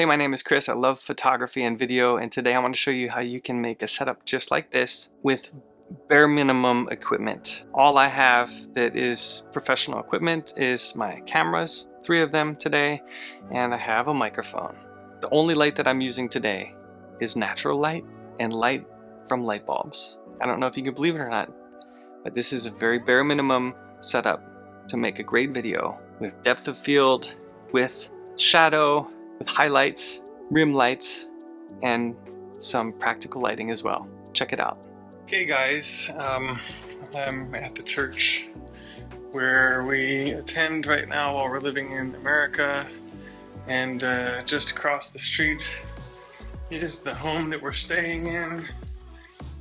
Hey, my name is Chris. I love photography and video, and today I want to show you how you can make a setup just like this with bare minimum equipment. All I have that is professional equipment is my cameras, 3 of them today, and I have a microphone. The only light that I'm using today is natural light and light from light bulbs. I don't know if you can believe it or not, but this is a very bare minimum setup to make a great video with depth of field, with shadow, with highlights, rim lights, and some practical lighting as well. Check it out. Okay guys, I'm at the church where we attend right now while we're living in America, and just across the street is the home that we're staying in.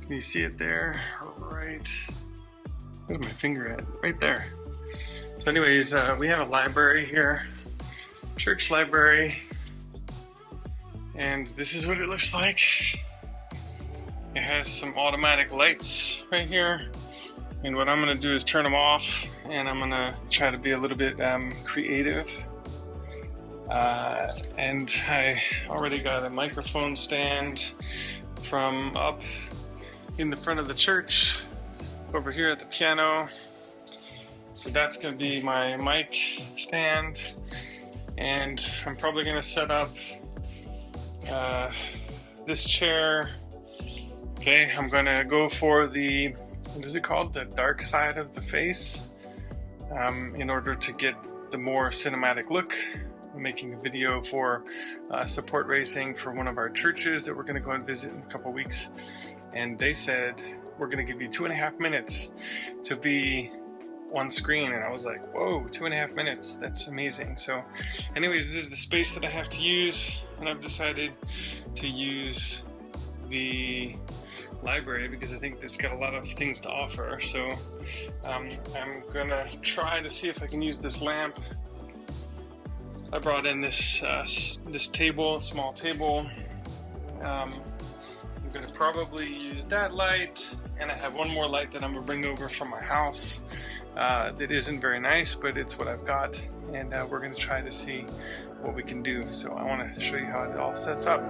Can you see it there? Right, where's my finger at? Right there. So anyways, we have a library here, church library. And this is what it looks like. It has some automatic lights right here. And what I'm gonna do is turn them off, and I'm gonna try to be a little bit creative. And I already got a microphone stand from up in the front of the church over here at the piano. So that's gonna be my mic stand. And I'm probably gonna set up this chair. Okay, I'm gonna go for the, what is it called? The dark side of the face, in order to get the more cinematic look. I'm making a video for support racing for one of our churches that we're gonna go and visit in a couple weeks. And they said, we're gonna give you 2.5 minutes to be on screen, and I was like, whoa, 2.5 minutes, that's amazing. So anyways, this is the space that I have to use, and I've decided to use the library because I think it's got a lot of things to offer. So I'm gonna try to see if I can use this lamp. I brought in this this table, small table. I'm gonna probably use that light, and I have one more light that I'm gonna bring over from my house. That isn't very nice, but it's what I've got, and we're going to try to see what we can do. So I want to show you how it all sets up.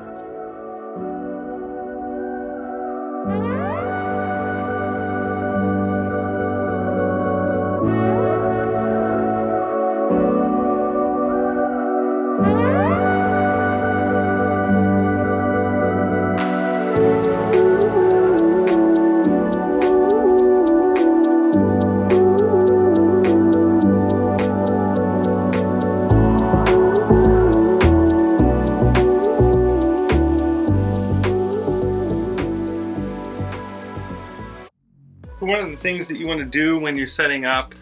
So one of the things that you want to do when you're setting up,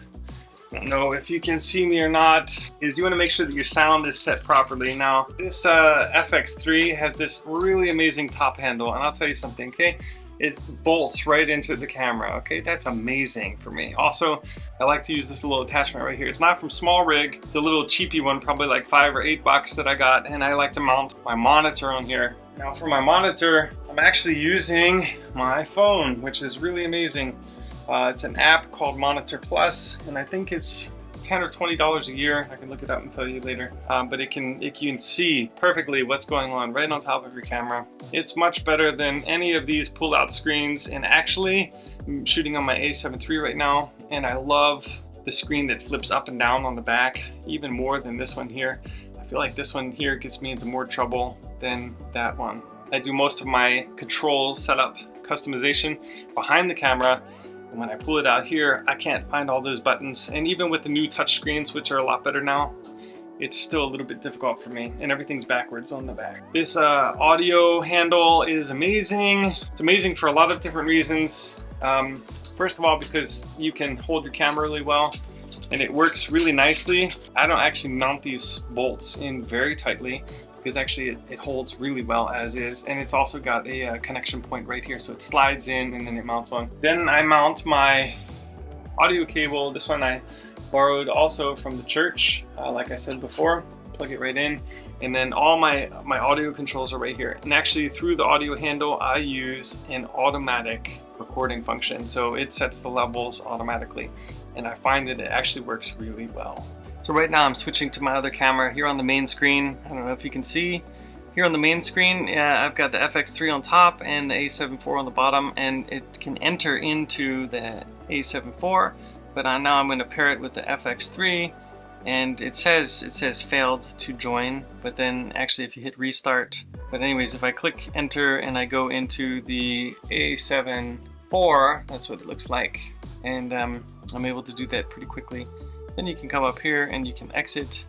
I don't know if you can see me or not, is you want to make sure that your sound is set properly. Now, this FX3 has this really amazing top handle, and I'll tell you something, okay? It bolts right into the camera, okay? That's amazing for me. Also, I like to use this little attachment right here. It's not from Small Rig. It's a little cheapy one, probably like $5 or $8 that I got, and I like to mount my monitor on here. Now for my monitor, I'm actually using my phone, which is really amazing. It's an app called Monitor Plus, and I think it's $10 or $20 a year. I can look it up and tell you later. But you can see perfectly what's going on right on top of your camera. It's much better than any of these pull-out screens, and actually I'm shooting on my A7 III right now, and I love the screen that flips up and down on the back even more than this one here. I feel like this one here gets me into more trouble than that one. I do most of my control setup customization behind the camera, and when I pull it out here, I can't find all those buttons. And even with the new touch screens, which are a lot better now, it's still a little bit difficult for me, and everything's backwards on the back. This audio handle is amazing. It's amazing for a lot of different reasons. First of all, because you can hold your camera really well, and it works really nicely. I don't actually mount these bolts in very tightly, because actually it holds really well as is, and it's also got a connection point right here, so it slides in and then it mounts on. Then I mount my audio cable. This one I borrowed also from the church, like I said before. Plug it right in, and then all my audio controls are right here. And actually through the audio handle, I use an automatic recording function, so it sets the levels automatically, and I find that it actually works really well. So right now I'm switching to my other camera here on the main screen. I don't know if you can see, here on the main screen, I've got the FX3 on top and the A7 IV on the bottom, and it can enter into the A7 IV, but now I'm going to pair it with the FX3, and it says failed to join, but then actually if you hit restart, but anyways, if I click enter and I go into the A7 IV, that's what it looks like, and I'm able to do that pretty quickly. Then you can come up here and you can exit,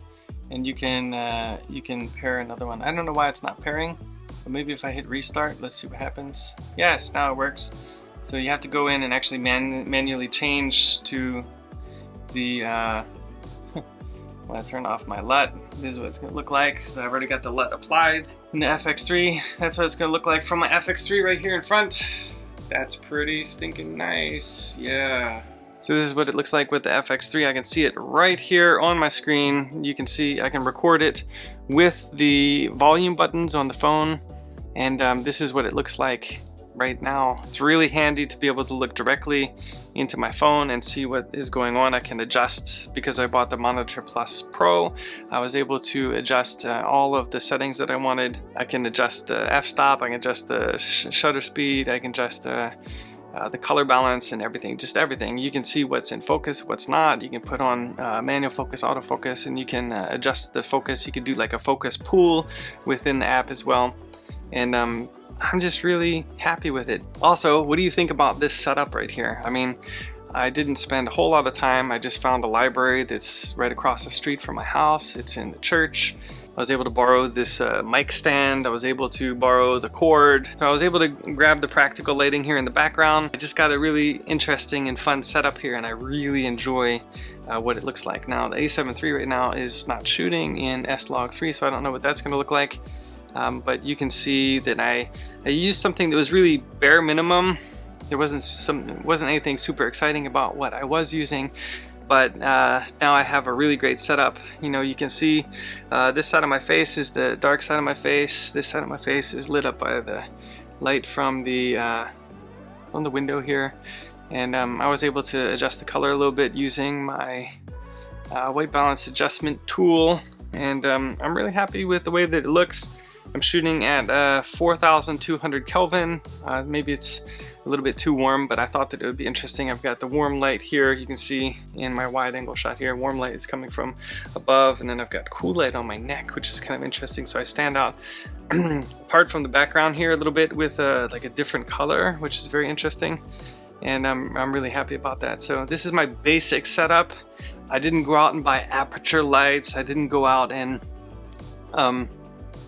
and you can pair another one. I don't know why it's not pairing, but maybe if I hit restart, let's see what happens. Yes, now it works. So you have to go in and actually manually change to the when I turn off my LUT, this is what it's going to look like, because I've already got the LUT applied in the FX3. That's what it's going to look like from my FX3 right here in front. That's pretty stinking nice, yeah. So this is what it looks like with the FX3. I can see it right here on my screen. You can see I can record it with the volume buttons on the phone, and this is what it looks like right now. It's really handy to be able to look directly into my phone and see what is going on. I can adjust, because I bought the Monitor Plus Pro, I was able to adjust all of the settings that I wanted. I can adjust the f-stop, I can adjust the shutter speed, I can adjust the color balance and everything, just everything. You can see what's in focus, what's not. You can put on manual focus, autofocus, and you can adjust the focus. You can do like a focus pool within the app as well. And I'm just really happy with it. Also, what do you think about this setup right here? I mean, I didn't spend a whole lot of time. I just found a library that's right across the street from my house. It's in the church. I was able to borrow this mic stand. I was able to borrow the cord. So I was able to grab the practical lighting here in the background. I just got a really interesting and fun setup here, and I really enjoy what it looks like. Now, the A7 III right now is not shooting in S-Log3, so I don't know what that's going to look like. But you can see that I used something that was really bare minimum. There wasn't anything super exciting about what I was using, but now I have a really great setup. You know, you can see this side of my face is the dark side of my face. This side of my face is lit up by the light from the window here, and I was able to adjust the color a little bit using my white balance adjustment tool, and I'm really happy with the way that it looks. I'm shooting at 4,200 Kelvin. Maybe it's a little bit too warm, but I thought that it would be interesting. I've got the warm light here. You can see in my wide angle shot here, warm light is coming from above, and then I've got cool light on my neck, which is kind of interesting. So I stand out apart from the background here a little bit with like a different color, which is very interesting. And I'm really happy about that. So this is my basic setup. I didn't go out and buy aperture lights. I didn't go out and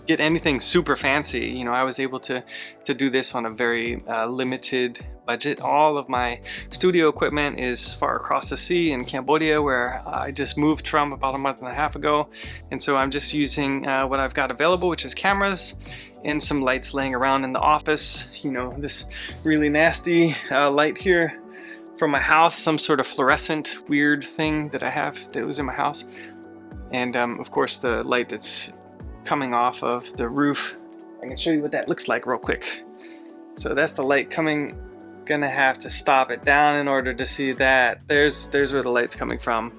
get anything super fancy. You know, I was able to do this on a very limited budget. All of my studio equipment is far across the sea in Cambodia, where I just moved from about a month and a half ago, and so I'm just using what I've got available, which is cameras and some lights laying around in the office. You know, this really nasty light here from my house, some sort of fluorescent weird thing that I have that was in my house, and of course the light that's coming off of the roof. I can show you what that looks like real quick. So that's the light coming. Gonna have to stop it down in order to see that. There's where the light's coming from.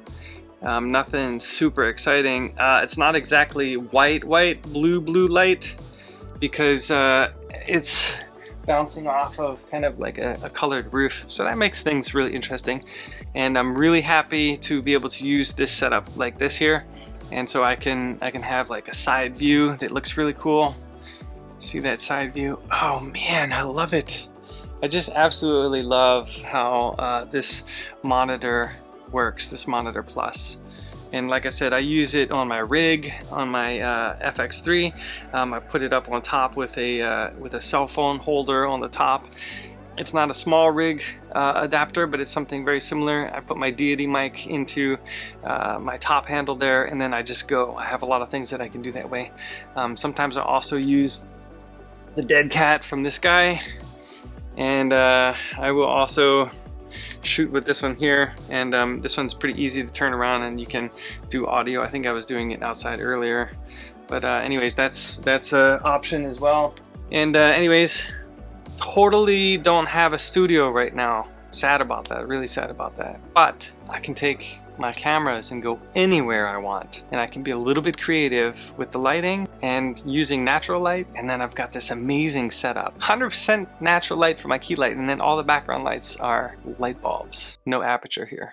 Nothing super exciting. It's not exactly white, blue light, because it's bouncing off of kind of like a colored roof. So that makes things really interesting. And I'm really happy to be able to use this setup like this here. And so I can have like a side view that looks really cool. See that side view? Oh man, I love it. I just absolutely love how this monitor works, this Monitor Plus. And like I said, I use it on my rig, on my FX3. I put it up on top with a cell phone holder on the top. It's not a small rig adapter, but it's something very similar. I put my deity mic into my top handle there, and then I just go. I have a lot of things that I can do that way. Sometimes I also use the dead cat from this guy, and I will also shoot with this one here, and this one's pretty easy to turn around, and you can do audio. I think I was doing it outside earlier, but anyways, that's an option as well. And anyways, totally don't have a studio right now. Sad about that, really sad about that. But I can take my cameras and go anywhere I want. And I can be a little bit creative with the lighting and using natural light, and then I've got this amazing setup. 100% natural light for my key light, and then all the background lights are light bulbs. No aperture here.